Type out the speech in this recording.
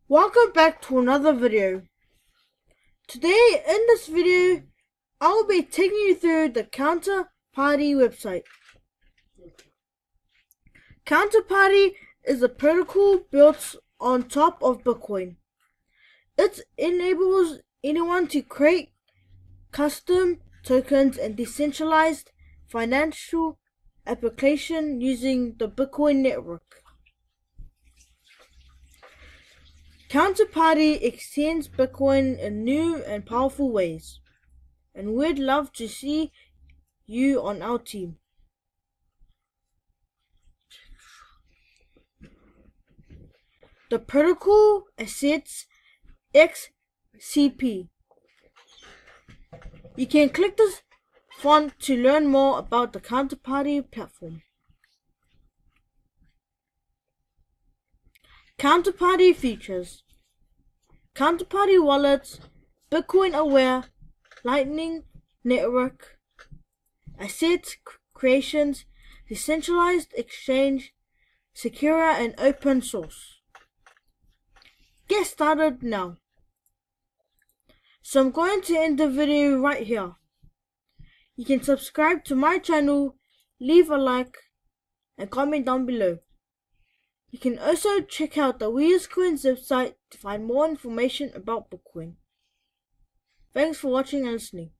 Welcome back to another video. Today in this video I will be taking you through the CounterParty website. CounterParty is a protocol built on top of Bitcoin. It enables anyone to create custom tokens and decentralized financial application using the Bitcoin network. CounterParty extends Bitcoin in new and powerful ways, and we'd love to see you on our team. The protocol accepts XCP. You can click this font to learn more about the CounterParty platform. CounterParty features: CounterParty wallets, Bitcoin aware, Lightning network, asset creations, decentralized exchange, secure and open source. Get started now. So I'm going to end the video right here. You can subscribe to my channel, leave a like and comment down below. You can also check out the WeIsCoins website to find more information about Bitcoin. Thanks for watching and listening.